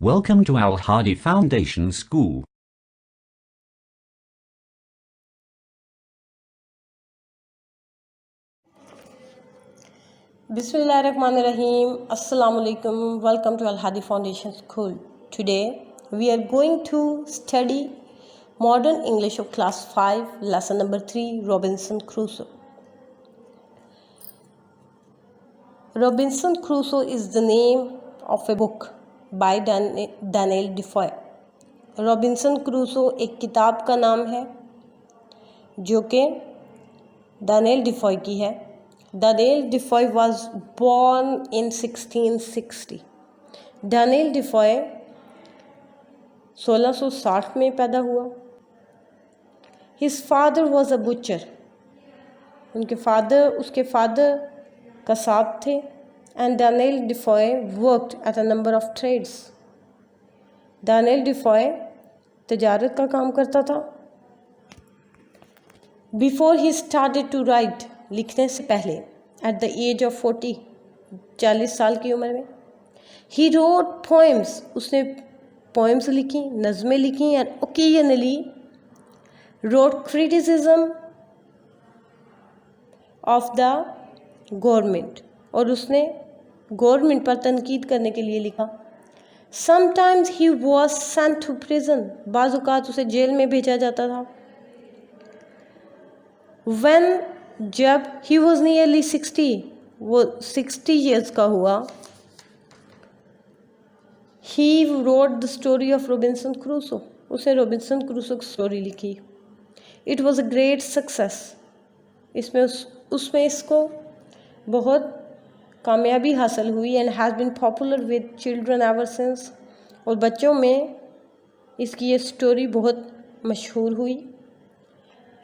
Welcome to Al Hadi Foundation School. Bismillahirrahmanirrahim. Assalamu alaikum. Welcome to Al Hadi Foundation School. Today we are going to study Modern English of Class 5, Lesson number 3, Robinson Crusoe. Robinson Crusoe is the name of a book by Daniel Defoe. Robinson Crusoe एक किताब का नाम है जो कि Daniel Defoe की है. Daniel Defoe was born in 1660. Daniel Defoe 1660 में पैदा हुआ. His father was a butcher. उसके फादर कसाब थे. And Daniel Defoe worked at a number of trades. Daniel Defoe तजारत का काम करता था. Before he started to write, लिखने से पहले, एट द एज ऑफ 40 साल की उम्र में, ही रोट पोएम्स, उसने पोएम्स लिखी, नज़में लिखी. And occasionally wrote criticism of the government, और उसने गवर्नमेंट पर तनकीद करने के लिए लिखा. Sometimes he was sent to prison, बाज़ औक़ात उसे जेल में भेजा जाता था. जब ही वॉज नियरली 60, वो 60 ईयर्स का हुआ, he wrote the story of Robinson Crusoe, उसने रॉबिन्सन क्रूसो की स्टोरी लिखी. It was a great success. उसमें इसको बहुत कामयाबी हासिल हुई. And has been popular with children ever since, और बच्चों में इसकी ये स्टोरी बहुत मशहूर हुई.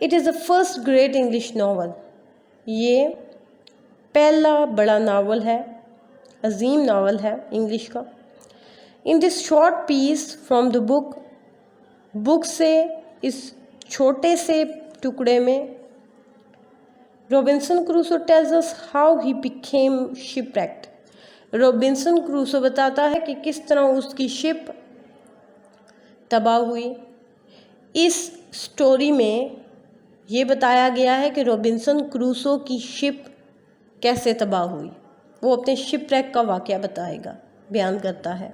It is the first great English novel, ये पहला बड़ा नावल है, अजीम नावल है इंग्लिश का. In this short piece from the book से, इस छोटे से टुकड़े में, Robinson Crusoe tells us how he became shipwrecked. Robinson Crusoe बताता है कि किस तरह उसकी शिप तबाह हुई. इस स्टोरी में ये बताया गया है कि रॉबिन्सन क्रूसो की शिप कैसे तबाह हुई. वो अपने शिपरेक का वाक़या बयान करता है.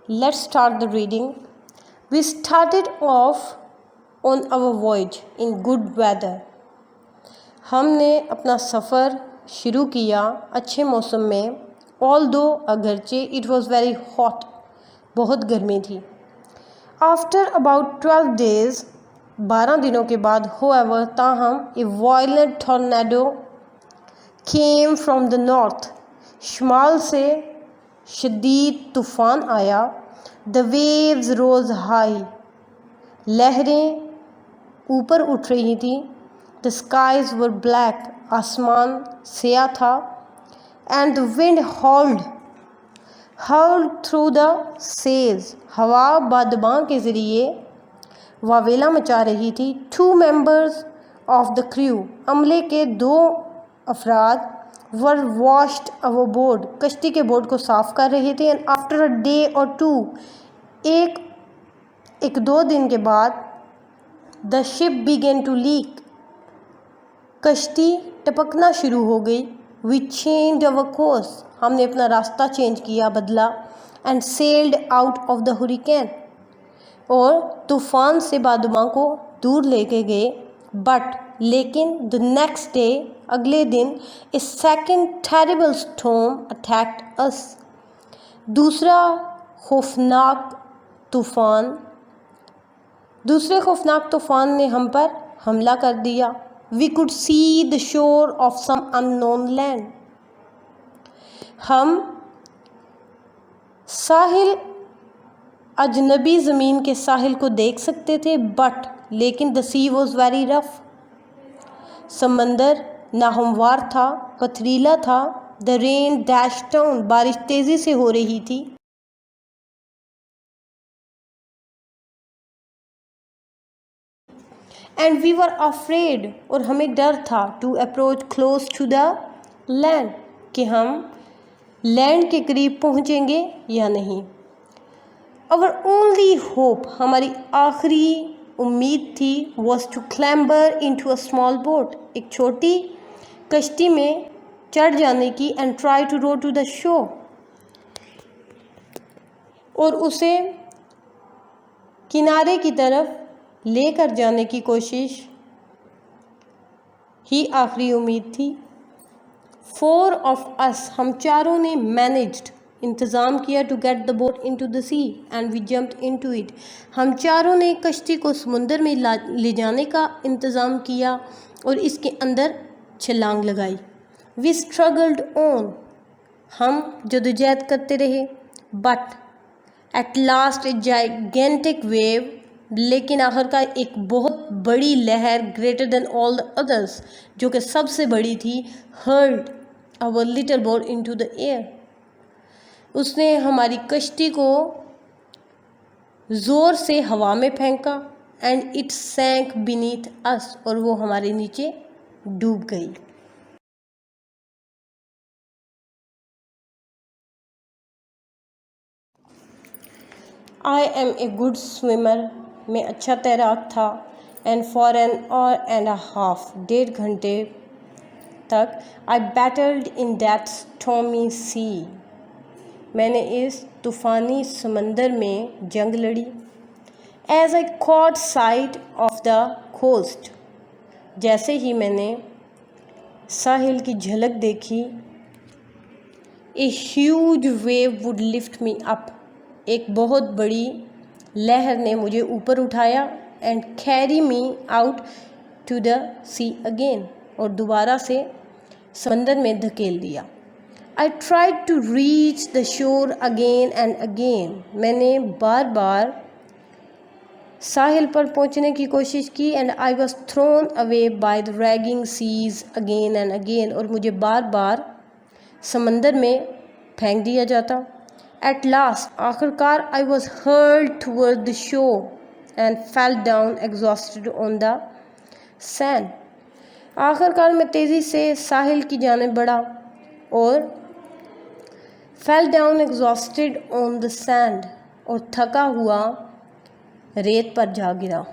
Let's start the reading. We started off on our voyage in good weather. हमने अपना सफ़र शुरू किया अच्छे मौसम में. Although अगरचे it was very hot, बहुत गर्मी थी. After about 12 days, 12 दिनों के बाद, however, ताहम, a violent tornado came from the north. शुमाल से शदीद तूफ़ान आया. The waves rose high. लहरें ऊपर उठ रही थी. The skies were black. आसमान स्याह था. And the wind howled through the sails. हवा बादबां के ज़रिए वावेला मचा रही थी. 2 members of the crew, अमले के 2 अफराद, were washed overboard, कश्ती के बोर्ड को साफ़ कर रहे थे. And after a day or two, एक 2 दिन के बाद, the ship began to leak, कश्ती टपकना शुरू हो गई. We changed our course, हमने अपना रास्ता चेंज किया, बदला. And sailed out of the hurricane, और तूफ़ान से बादुमां को दूर लेके गए. लेकिन the next day, अगले दिन, a second terrible storm attacked us, दूसरे खौफनाक तूफ़ान ने हम पर हमला कर दिया. We could see the shore of some unknown land, हम साहिल, अजनबी ज़मीन के साहिल को देख सकते थे. लेकिन the sea was very rough, समंदर नाहमवार था, पथरीला था. The rain dashed down, बारिश तेज़ी से हो रही थी. एंड वी वर अफ्रेड, और हमें डर था, to approach close to the land, कि हम लैंड के करीब पहुँचेंगे या नहीं। आवर ओनली होप, हमारी आखिरी उम्मीद थी, was to clamber in to a small boat, एक छोटी कश्ती में चढ़ जाने की, and try to row to the shore, और उसे किनारे की तरफ लेकर जाने की कोशिश ही आखिरी उम्मीद थी। 4 ऑफ अस, हम चारों ने मैनेज्ड, इंतज़ाम किया, to get the boat into the sea and we jumped into it, हम चारों ने कश्ती को समुंदर में ले जाने का इंतज़ाम किया और इसके अंदर छलांग लगाई। वी स्ट्रगल्ड ऑन, हम जदोजहद करते रहे, but at last a gigantic wave, लेकिन आखिरकार एक बहुत बड़ी लहर, greater than all the others, जो कि सबसे बड़ी थी, hurled our little boat into the air, उसने हमारी कश्ती को ज़ोर से हवा में फेंका, and it sank beneath us, और वो हमारे नीचे डूब गई। I am a good swimmer, मैं अच्छा तैराक था, and for an hour and a half, 1.5 घंटे तक, I battled in that stormy sea, मैंने इस तूफ़ानी समंदर में जंग लड़ी। As I caught sight of the coast, जैसे ही मैंने साहिल की झलक देखी, a huge wave would lift me up, एक बहुत बड़ी लहर ने मुझे ऊपर उठाया, and carry me out to the sea again, और दोबारा से समंदर में धकेल दिया। I tried to reach the shore again and again, मैंने बार बार साहिल पर पहुंचने की कोशिश की, and I was thrown away by the raging seas again and again, और मुझे बार बार समंदर में फेंक दिया जाता। एट लास्ट, आखिरकार, I was hurled toward the shore and fell down exhausted on the sand, आखिरकार मैं तेज़ी से साहिल की जानिब बढ़ा और fell down exhausted on the sand, और थका हुआ रेत पर जा गिरा।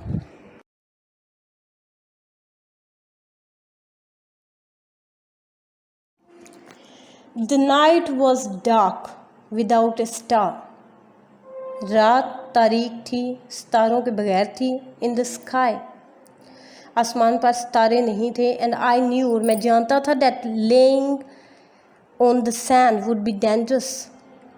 The night was dark without A star, रात तारीक थी, सितारों के बगैर थी। इन द स्काई, आसमान पर सितारे नहीं थे। एंड आई न्यू, और मैं जानता था, that laying on the sand would be dangerous,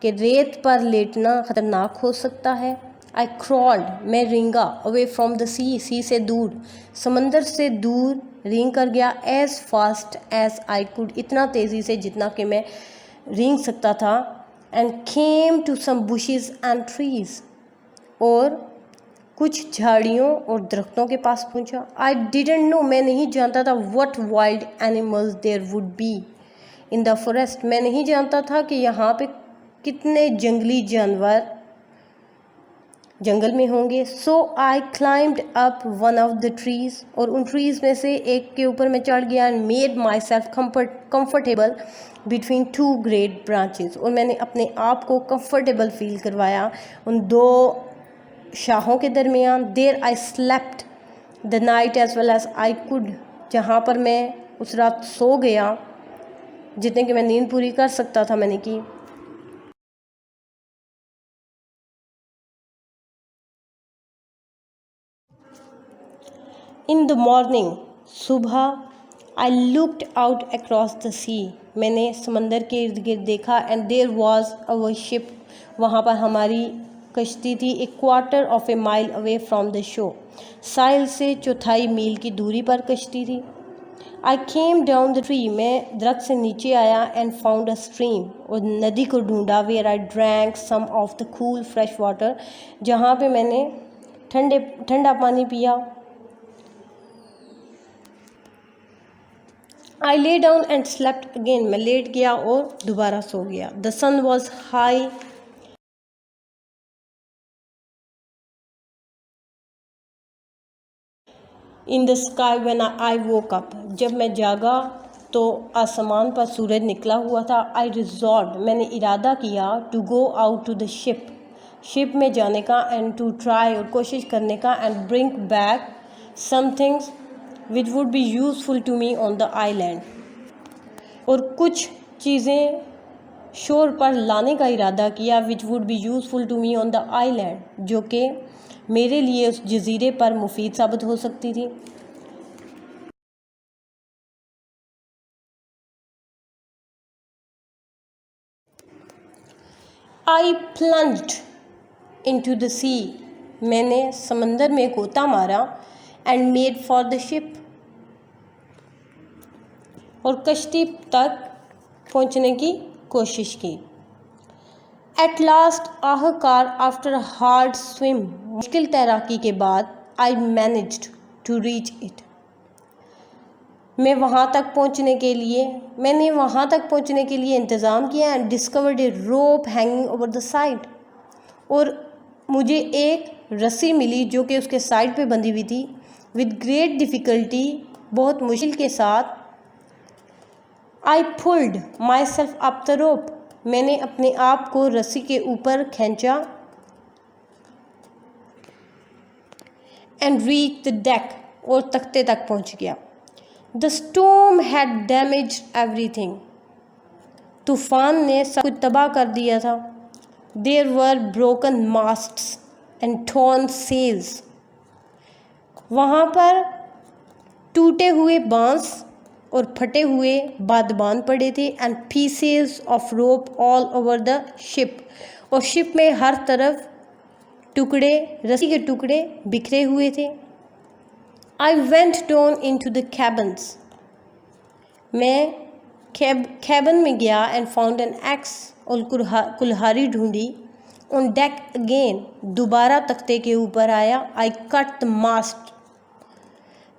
कि रेत पर लेटना ख़तरनाक हो सकता है। आई क्रॉल्ड, मैं रेंगा, अवे फ्रॉम द सी से दूर, समंदर से दूर रेंग कर गया। As fast as I could, इतना तेज़ी से जितना कि मैं रेंग सकता था। And came to some bushes and trees, और कुछ झाड़ियों और दरख्तों के पास पहुंचा। आई डिडंट नो, मैं नहीं जानता था, what wild animals there would be in the forest, मैं नहीं जानता था कि यहाँ पे कितने जंगली जानवर जंगल में होंगे। So I climbed up one of the trees, और उन ट्रीज़ में से एक के ऊपर मैं चढ़ गया। And made my self comfortable between 2 great branches, और मैंने अपने आप को कंफर्टेबल फील करवाया उन 2 शाखों के दरमियान। There I slept the night as well as I could, जहाँ पर मैं उस रात सो गया, जितने कि मैं नींद पूरी कर सकता था मैंने की। इन द मॉर्निंग, सुबह, I looked out across the sea, मैंने समंदर के इर्द गिर्द देखा। And there was our ship, वहाँ पर हमारी कश्ती थी। A quarter of a mile away from the shore, साहिल से 1/4 मील की दूरी पर कश्ती थी। I came down the tree, मैं दरख्त से नीचे आया। एंड फाउंड अ स्ट्रीम, और नदी को ढूंढा। Where I drank some of the cool fresh water, जहाँ पे मैंने ठंडा पानी पिया। I lay down and slept again, मैं लेट गया और दोबारा सो गया। The sun was high, in the sky when I woke up, जब मैं जागा तो आसमान पर सूरज निकला हुआ था। आई रिजॉल्व, मैंने इरादा किया, to go out to the ship में जाने का, एंड टू ट्राई, और कोशिश करने का, and bring back some things which would be useful to me on the island, और कुछ चीज़ें शोर पर लाने का इरादा किया, which would be useful to me on the island, जो कि मेरे लिए उस जजीरे पर मुफीद साबित हो सकती थी। I plunged into the sea, मैंने समंदर में गोता मारा, and made for the ship, और कश्ती तक पहुंचने की कोशिश की। एट लास्ट आखिरकार, आफ्टर हार्ड स्विम, मुश्किल तैराकी के बाद, I managed to reach it, मैंने वहाँ तक पहुँचने के लिए इंतज़ाम किया, and discovered a rope hanging over the side, और मुझे एक रस्सी मिली जो कि उसके साइड पे बंधी हुई थी। विद ग्रेट डिफ़िकल्टी, बहुत मुश्किल के साथ, I pulled my self up the rope, मैंने अपने आप को रस्सी के ऊपर खींचा, एंड रीच द डेक, और तख्ते तक पहुँच गया। The storm had damaged everything, तूफ़ान ने सब कुछ तबाह कर दिया था। There were broken masts and torn sails, वहाँ पर टूटे हुए बांस और फटे हुए बादबान पड़े थे, and pieces of rope all over the ship, और शिप में हर तरफ टुकड़े, रस्सी के टुकड़े बिखरे हुए थे। I went down into the cabins, मैं कैबन में गया, एंड फाउंड एन एक्स, और कुल्हाड़ी ढूंढी। ऑन डेक अगेन, दोबारा तख्ते के ऊपर आया। आई कट द मास्ट,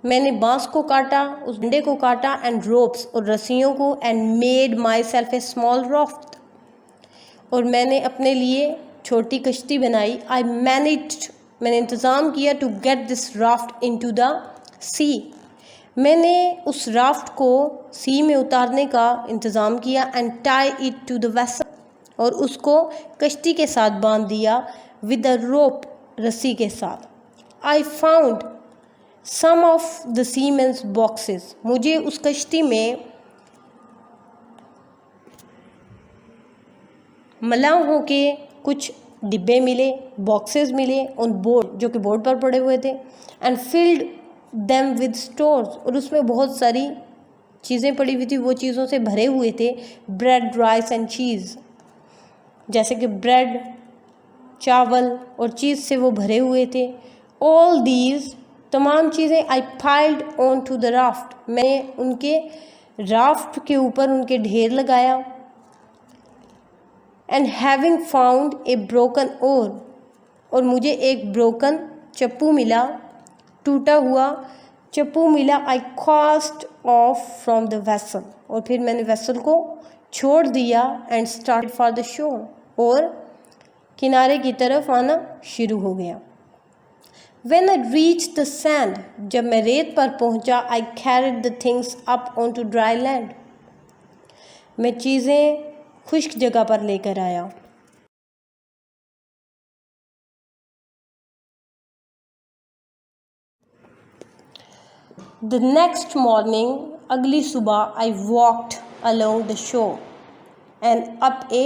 मैंने बांस को काटा, उस डंडे को काटा, एंड रोप्स, और रस्सियों को, and made my self A small raft, और मैंने अपने लिए छोटी कश्ती बनाई। आई मैनेज्ड, मैंने इंतज़ाम किया, to get this raft into the sea, मैंने उस राफ्ट को सी में उतारने का इंतज़ाम किया, and tie it to the vessel, और उसको कश्ती के साथ बांध दिया, विद द रोप, रस्सी के साथ। I found some of the seamen's boxes, मुझे उस कश्ती में मलाहों के कुछ डिब्बे मिले, बॉक्सेस मिले, ऑन बोर्ड, जो कि बोर्ड पर पड़े हुए थे, and field them with stores, और उसमें बहुत सारी चीज़ें पड़ी हुई थी, वो चीज़ों से भरे हुए थे। ब्रेड, राइस एंड चीज़, जैसे कि ब्रेड, चावल और चीज़ से वो भरे हुए थे। ऑल दीज, तमाम चीज़ें, I piled on to the raft, मैंने उनके राफ्ट के ऊपर उनके ढेर लगाया। And having found a broken oar, और मुझे एक ब्रोकन चप्पू मिला, टूटा हुआ चप्पू मिला। I cast off from the vessel, और फिर मैंने वेसल को छोड़ दिया, and start for the shore, और किनारे की तरफ आना शुरू हो गया। When I reached the sand, जब मैं रेत पर पहुंचा, I carried the things up onto dry land, मैं चीज़ें खुश्क जगह पर लेकर आया। The next morning, अगली सुबह, I walked along the shore and up a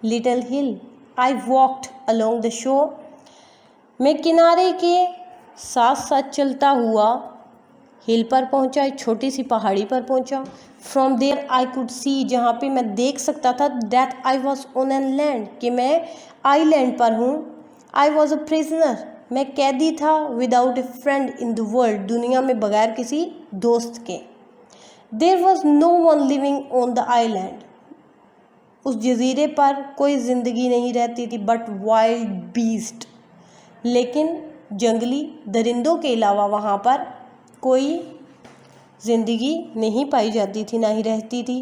little hill. I walked along the shore, मैं किनारे के साथ साथ चलता हुआ हिल पर पहुंचा, एक छोटी सी पहाड़ी पर पहुंचा। From there I could see, जहाँ पे मैं देख सकता था, that I was on an land, कि मैं आईलैंड पर हूँ। आई वॉज अ प्रिजनर, मैं कैदी था। Without a friend in the world, दुनिया में बगैर किसी दोस्त के। There was no one living on the island, उस जजीरे पर कोई ज़िंदगी नहीं रहती थी, बट वाइल्ड बीस्ट, लेकिन जंगली दरिंदों के अलावा वहाँ पर कोई ज़िंदगी नहीं पाई जाती थी, ना ही रहती थी।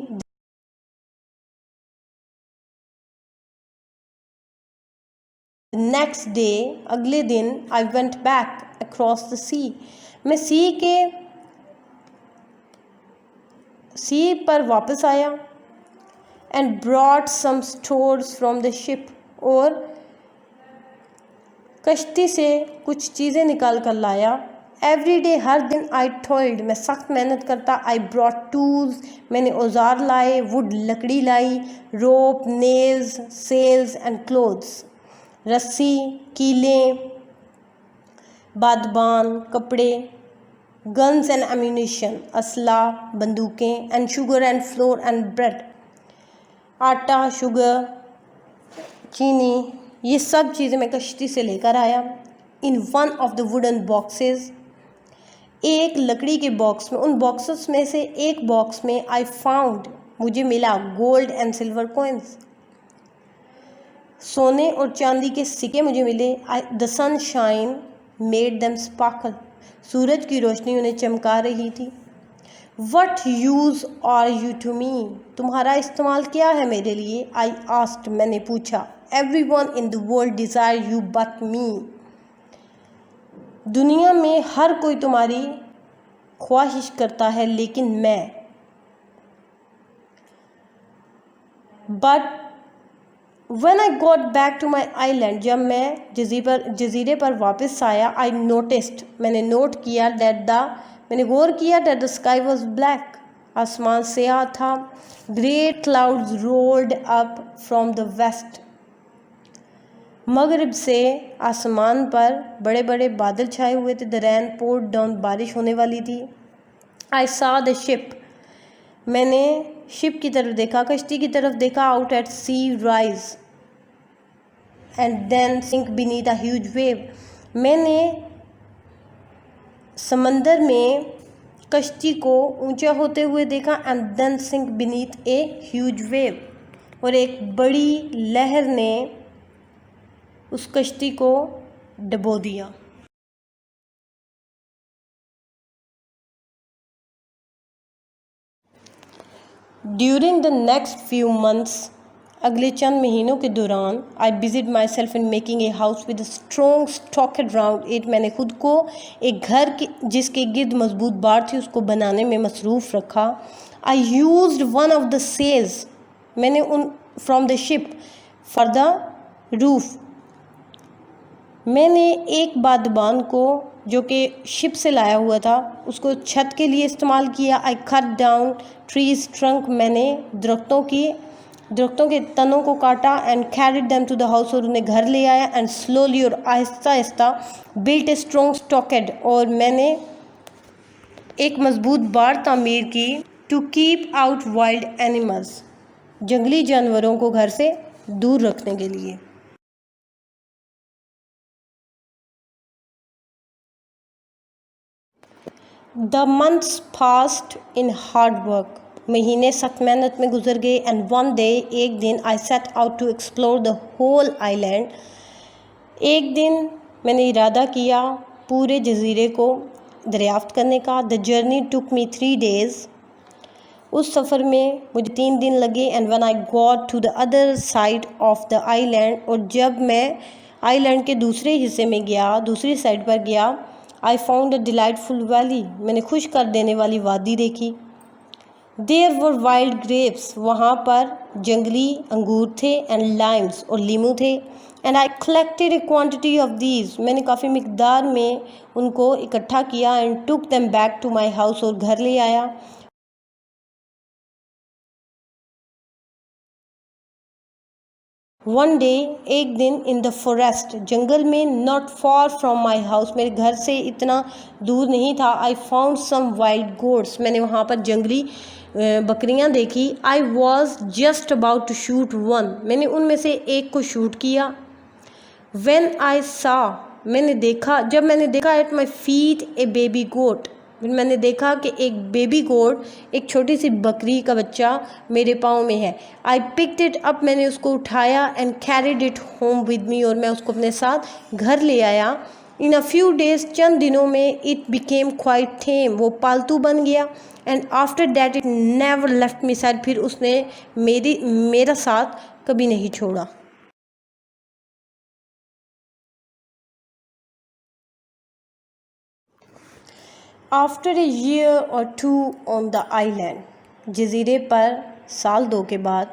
नेक्स्ट डे, अगले दिन, I went back across the sea, मैं सी पर वापस आया, and brought some stores from the ship, और कश्ती से कुछ चीज़ें निकाल कर लाया। एवरी डे, हर दिन, आई टॉयल्ड, मैं सख्त मेहनत करता। आई ब्रॉट टूल्स, मैंने औजार लाए। वुड, लकड़ी लाई। रोप, नेल्स, सेल्स एंड क्लोथ्स, रस्सी, कीलें, बादबान, कपड़े। गन्स एंड एम्यूनिशन, असला, बंदूकें। And sugar and floor and bread, आटा, शुगर, चीनी, ये सब चीज़ें मैं कश्ती से लेकर आया। In one of the wooden boxes, एक लकड़ी के बॉक्स में, उन बॉक्सेस में से एक बॉक्स में आई फाउंड, मुझे मिला गोल्ड एंड सिल्वर कॉइन्स, सोने और चांदी के सिक्के मुझे मिले। The sun shine made them sparkle, सूरज की रोशनी उन्हें चमका रही थी। What use are you to me, तुम्हारा इस्तेमाल क्या है मेरे लिए? आई आस्क्ड, मैंने पूछा। Every one in the world desire you but me, दुनिया में हर कोई तुम्हारी ख्वाहिश करता है लेकिन मैं। But When I got back to my island, जब मैं जजीरे पर वापस आया, I noticed, मैंने नोट किया, मैंने गौर किया that the sky was black, आसमान स्याह था। Great clouds rolled up from the west, मगरिब से आसमान पर बड़े बड़े बादल छाए हुए थे। The rain poured down, बारिश होने वाली थी। I saw the ship, मैंने शिप की तरफ देखा, कश्ती की तरफ देखा। Out at sea rise and then sink beneath a huge wave, मैंने समंदर में कश्ती को ऊंचा होते हुए देखा। And then sink beneath a huge wave, और एक बड़ी लहर ने उस कश्ती को डुबो दिया। During the next few months, अगले चंद महीनों के दौरान, I busied myself in making a house with strong stockade round it, मैंने खुद को एक घर के जिसके गिर्द मजबूत बार थी उसको बनाने में मसरूफ़ रखा। I used one of the sails, मैंने उन from the ship for the roof, मैंने एक बादबान को जो कि शिप से लाया हुआ था उसको छत के लिए इस्तेमाल किया। I cut down trees trunk, मैंने दरख्तों के तनों को काटा। And carried them to the house, और उन्हें घर ले आया। एंड स्लोली, और Aahista Aahista, built a strong stockade, और मैंने एक मजबूत बाड़ तामीर की। To keep out wild animals, जंगली जानवरों को घर से दूर रखने के लिए। The months passed in hard work, महीने सख्त मेहनत में गुजर गए। एंड वन डे, एक दिन, I set out to explore the whole island, एक दिन मैंने इरादा किया पूरे जजीरे को दरियाफ्त करने का। The journey took me 3 days, उस सफ़र में मुझे 3 दिन लगे। And when I got to the other side of the island, और जब मैं आइलैंड के दूसरे हिस्से में गया, दूसरी साइड पर गया, I found a delightful valley, मैंने खुश कर देने वाली वादी देखी। देयर वर वाइल्ड ग्रेप्स, वहाँ पर जंगली अंगूर थे। एंड लाइम्स, और लीमू थे। And I collected a quantity of these, मैंने काफ़ी मिकदार में उनको इकट्ठा किया। And took them back to my house, और घर ले आया। वन डे, एक दिन, इन द फॉरेस्ट, जंगल में, not far from my house, मेरे घर से इतना दूर नहीं था। I found some wild goats, मैंने वहाँ पर जंगली बकरियाँ देखी। I was just about to shoot one, मैंने उनमें से एक को शूट किया। व्हेन आई सा, जब मैंने देखा at my feet a baby goat, मैंने देखा कि एक बेबी गोट, एक छोटी सी बकरी का बच्चा मेरे पाँव में है। आई पिक्ड इट अप, मैंने उसको उठाया। And carried it home with me, और मैं उसको अपने साथ घर ले आया। इन अ फ्यू डेज, चंद दिनों में, इट बिकेम क्वाइट टेम, वो पालतू बन गया। And after that it never left me side, फिर उसने मेरा साथ कभी नहीं छोड़ा। आफ्टर ए ईयर और 2 ऑन द आइलैंड, जजीरे पर साल 2 के बाद,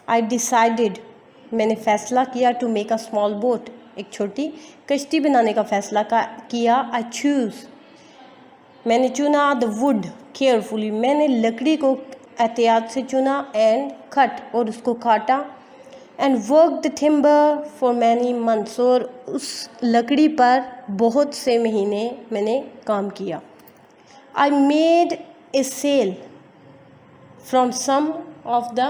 आई डिसाइडेड, मैंने फ़ैसला किया, to make a small boat, एक छोटी कश्ती बनाने का फ़ैसला किया। आई चूज़, मैंने चुना, द वुड केयरफुली, मैंने लकड़ी को एहतियात से चुना, एंड कट, और उसको काटा, and work the timber for many months, और उस लकड़ी पर बहुत से महीने मैंने काम किया। I made a sail from some of the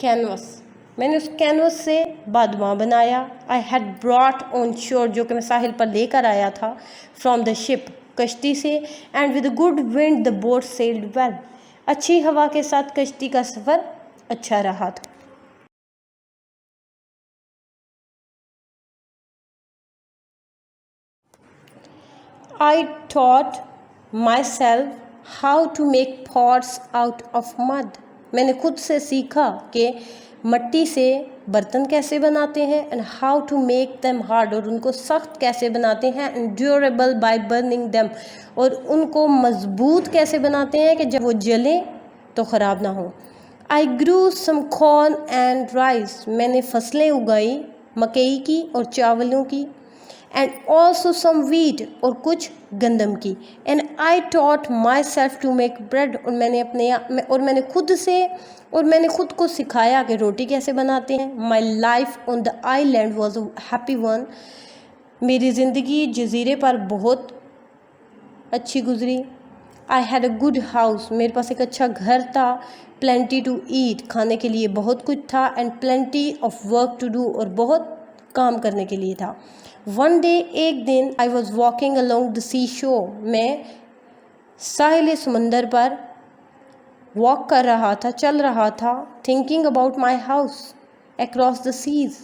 canvas, मैंने उस कैनवस से बादमा बनाया। आई हैड ब्रॉट ऑन शोर, जो कि मैं साहिल पर लेकर आया था, फ्रॉम द शिप, कश्ती से, and with good wind the boat sailed well, अच्छी हवा के साथ कश्ती का सफ़र अच्छा रहा था। I taught myself how to make pots out of mud. मैंने खुद से सीखा कि मट्टी से बर्तन कैसे बनाते हैं, and how to make them hard, और उनको सख्त कैसे बनाते हैं, and durable by burning them, और उनको मजबूत कैसे बनाते हैं कि जब वो जलें तो ख़राब ना हो। I grew some corn and rice, मैंने फसलें उगाई मकई की और चावलों की, एंड ऑल्सो सम वीट, और कुछ गंदम की, and I taught myself to make bread, और मैंने खुद को सिखाया कि रोटी कैसे बनाते हैं। My life on the Island was a happy one, मेरी ज़िंदगी जजीरे पर बहुत अच्छी गुजरी। I had a good house, मेरे पास एक अच्छा घर था। प्लेंटी टू ईट, खाने के लिए बहुत कुछ था, and plenty of work to do, और बहुत काम करने के लिए था। वन डे, एक दिन, I was walking along the sea shore, मैं साहिल समंदर पर वॉक कर रहा था, चल रहा था। Thinking about my house across the seas,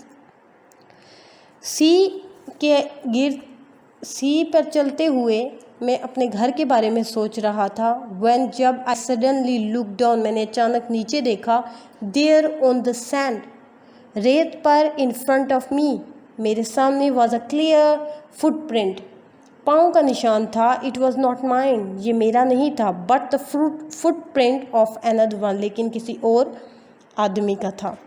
sea पर चलते हुए मैं अपने घर के बारे में सोच रहा था। व्हेन, जब, आई सडनली लुक डाउन, मैंने अचानक नीचे देखा। देयर ऑन द सैंड, रेत पर, इन फ्रंट ऑफ मी, मेरे सामने, वॉज अ क्लियर फुटप्रिंट, पाँव का निशान था। इट वॉज नॉट माइन, ये मेरा नहीं था, but the footprint of another one, लेकिन किसी और आदमी का था।